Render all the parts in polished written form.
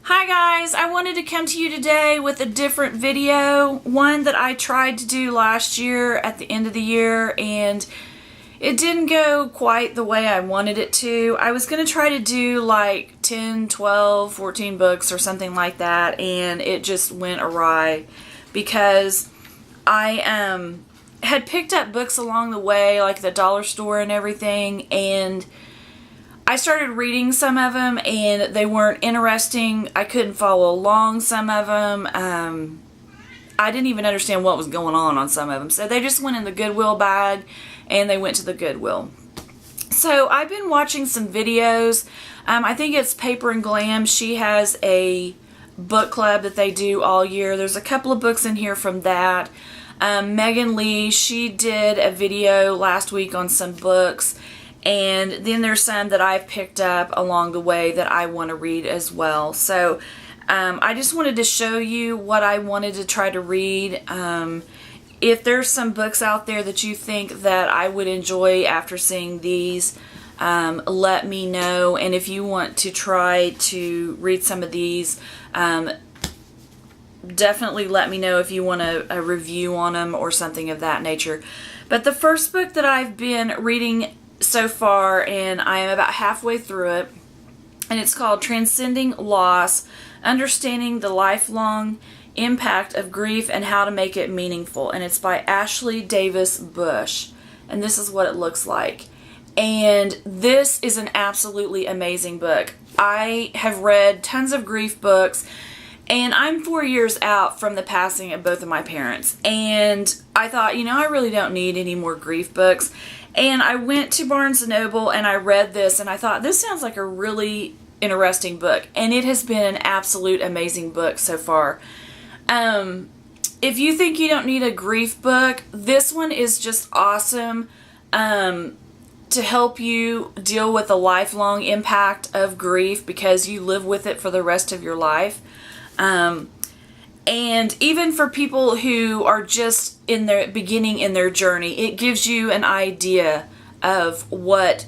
Hi guys, I wanted to come to you today with a different video, one that I tried to do last year at the end of the year and it didn't go quite the way I wanted it to. I was going to try to do like 10, 12, 14 books or something like that, and it just went awry because I had picked up books along the way, like the dollar store and everything, and I started reading some of them and they weren't interesting. I couldn't follow along some of them. I didn't even understand what was going on some of them. So they just went in the Goodwill bag and they went to the Goodwill. So I've been watching some videos. I think it's Paper and Glam. She has a book club that they do all year. There's a couple of books in here from that. Megan Lee, she did a video last week on some books. And then there's some that I've picked up along the way that I want to read as well. So I just wanted to show you what I wanted to try to read. If there's some books out there that you think that I would enjoy after seeing these, let me know. And if you want to try to read some of these, definitely let me know if you want a review on them or something of that nature. But the first book that I've been reading so far, and I am about halfway through it, and it's called Transcending Loss, Understanding the Lifelong Impact of Grief and How to Make It Meaningful, and it's by Ashley Davis Bush, and this is what it looks like. And this is an absolutely amazing book. I have read tons of grief books, and I'm 4 years out from the passing of both of my parents, and I thought, you know, I really don't need any more grief books. And I went to Barnes & Noble and I read this and I thought, this sounds like a really interesting book. And it has been an absolute amazing book so far. If you think you don't need a grief book, this one is just awesome to help you deal with the lifelong impact of grief because you live with it for the rest of your life. And even for people who are just in their beginning in their journey, it gives you an idea of what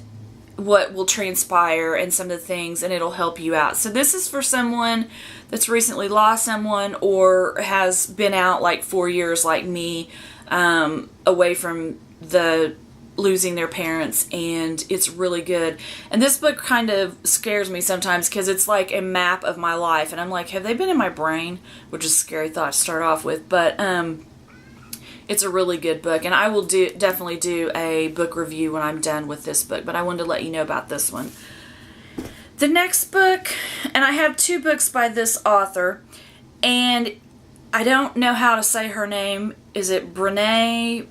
will transpire and some of the things, and it'll help you out. So this is for someone that's recently lost someone or has been out like 4 years like me, away from losing their parents, and it's really good. And this book kind of scares me sometimes because it's like a map of my life, and I'm like, have they been in my brain? Which is a scary thought to start off with, but it's a really good book, and I will definitely do a book review when I'm done with this book, but I wanted to let you know about this one. The next book, and I have two books by this author, and I don't know how to say her name. Is it Brene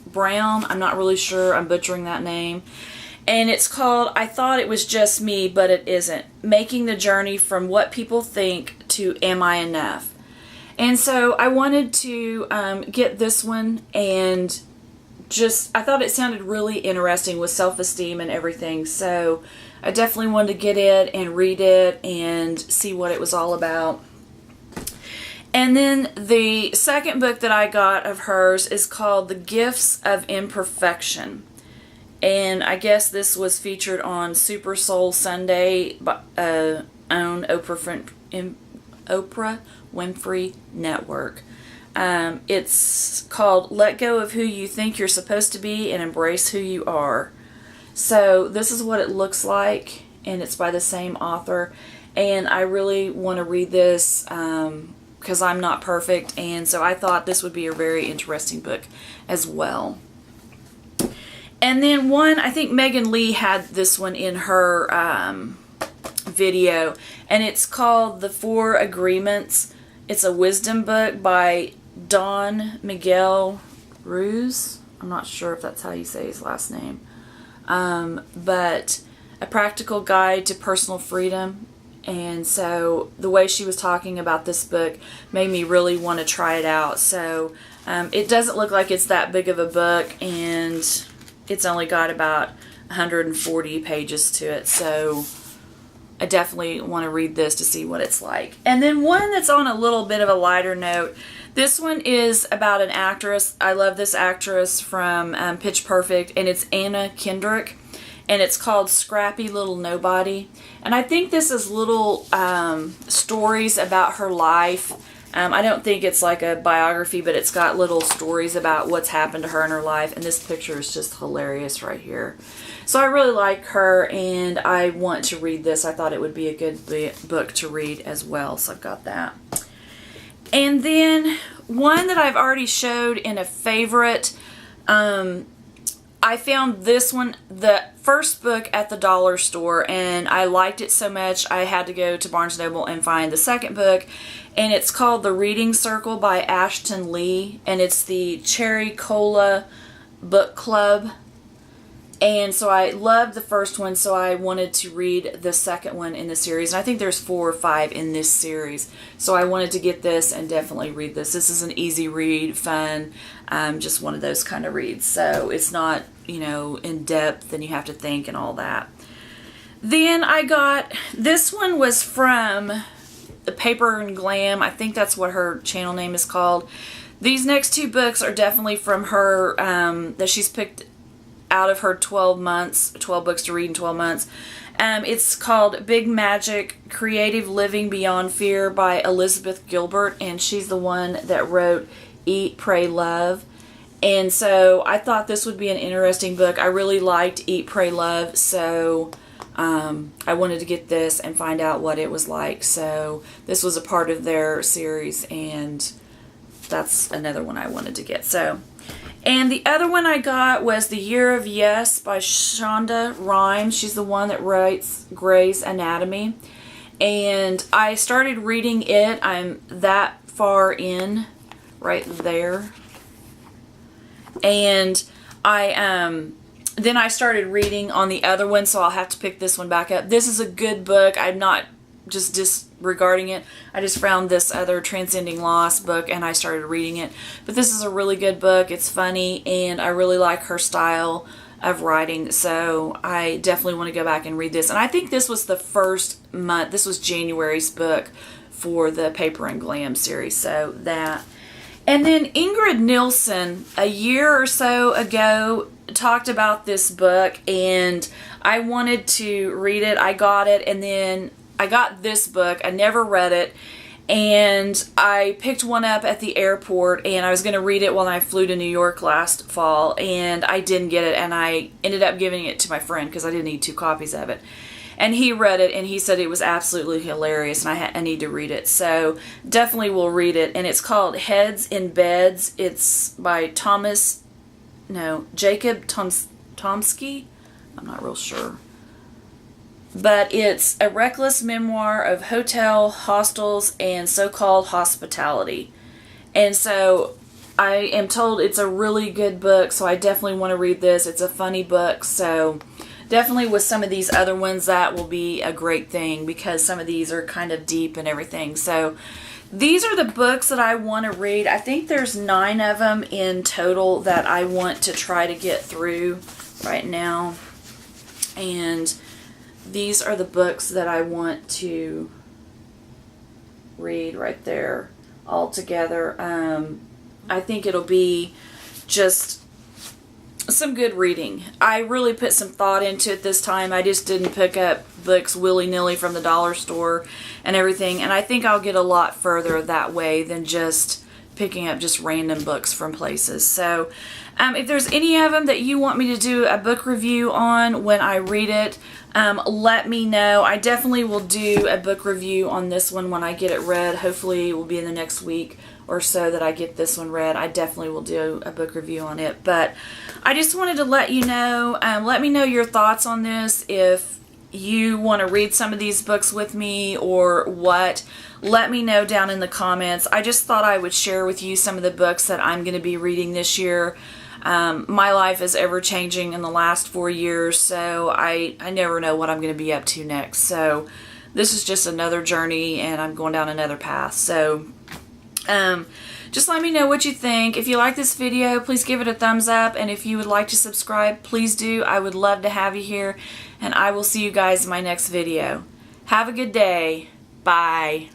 Brown? I'm not really sure. I'm butchering that name. And it's called I Thought It Was Just Me, But It Isn't. Making the Journey from What People Think to Am I Enough? And so I wanted to get this one, and I thought it sounded really interesting with self-esteem and everything. So I definitely wanted to get it and read it and see what it was all about. And then the second book that I got of hers is called The Gifts of Imperfection. And I guess this was featured on Super Soul Sunday on Oprah Winfrey Network. It's called Let Go of Who You Think You're Supposed to Be and Embrace Who You Are. So this is what it looks like, and it's by the same author. And I really want to read this because I'm not perfect, and so I thought this would be a very interesting book as well. And then one, I think Megan Lee had this one in her video, and it's called The Four Agreements. It's a wisdom book by Don Miguel Ruiz. I'm not sure if that's how you say his last name. But a practical guide to personal freedom. And so the way she was talking about this book made me really want to try it out. So it doesn't look like it's that big of a book, and it's only got about 140 pages to it. So I definitely want to read this to see what it's like. And then one that's on a little bit of a lighter note. This one is about an actress. I love this actress from Pitch Perfect, and it's Anna Kendrick. and it's called Scrappy Little Nobody. And I think this is little stories about her life. I don't think it's like a biography, but it's got little stories about what's happened to her in her life. And this picture is just hilarious right here. So I really like her, and I want to read this. I thought it would be a good book to read as well, so I've got that. And then one that I've already showed in a favorite, I found this one, the first book at the dollar store, and I liked it so much I had to go to Barnes & Noble and find the second book, and it's called The Reading Circle by Ashton Lee, and it's the Cherry Cola Book Club. And so I loved the first one, so I wanted to read the second one in the series. And I think there's 4 or 5 in this series. So I wanted to get this and definitely read this. This is an easy read, fun, just one of those kind of reads. So it's not, you know, in depth and you have to think and all that. Then I got, this one was from the Paper and Glam. I think that's what her channel name is called. These next 2 books are definitely from her, that she's picked out of her 12 books to read in 12 months. It's called Big Magic, Creative Living Beyond Fear by Elizabeth Gilbert, and she's the one that wrote Eat, Pray, Love. And so I thought this would be an interesting book. I really liked Eat, Pray, Love, so I wanted to get this and find out what it was like. So this was a part of their series, and that's another one I wanted to get. So, and the other one I got was The Year of Yes by Shonda Rhimes. She's the one that writes Grey's Anatomy. And I started reading it. I'm that far in right there. And then I started reading on the other one, so I'll have to pick this one back up. This is a good book. I'm not just disregarding it. I just found this other Transcending Loss book and I started reading it. But this is a really good book. It's funny and I really like her style of writing. So I definitely want to go back and read this. And I think this was the first month. This was January's book for the Paper and Glam series. So that. And then Ingrid Nilsson, a year or so ago, talked about this book and I wanted to read it. I got it, and then I got this book. I never read it, and I picked one up at the airport, and I was going to read it when I flew to New York last fall, and I didn't get it, and I ended up giving it to my friend because I didn't need 2 copies of it. And he read it, and he said it was absolutely hilarious, and I need to read it. So definitely will read it, and it's called Heads in Beds. It's by Jacob Tomsky. I'm not real sure. But it's a reckless memoir of hotel, hostels, and so-called hospitality. And so I am told it's a really good book, so I definitely want to read this. It's a funny book, so definitely with some of these other ones, that will be a great thing because some of these are kind of deep and everything. So these are the books that I want to read. I think there's 9 of them in total that I want to try to get through right now. And these are the books that I want to read right there all together. I think it'll be just some good reading. I really put some thought into it this time. I just didn't pick up books willy-nilly from the dollar store and everything. And I think I'll get a lot further that way than just picking up just random books from places. So if there's any of them that you want me to do a book review on when I read it, let me know. I definitely will do a book review on this one when I get it read. Hopefully it will be in the next week or so that I get this one read. I definitely will do a book review on it. But I just wanted to let you know, let me know your thoughts on this. If you want to read some of these books with me or what, let me know down in the comments. I just thought I would share with you some of the books that I'm going to be reading this year. My life is ever changing in the last 4 years, so I never know what I'm going to be up to next. So this is just another journey and I'm going down another path. So just let me know what you think. If you like this video, please give it a thumbs up, and if you would like to subscribe, please do. I would love to have you here, and I will see you guys in my next video. Have a good day. Bye.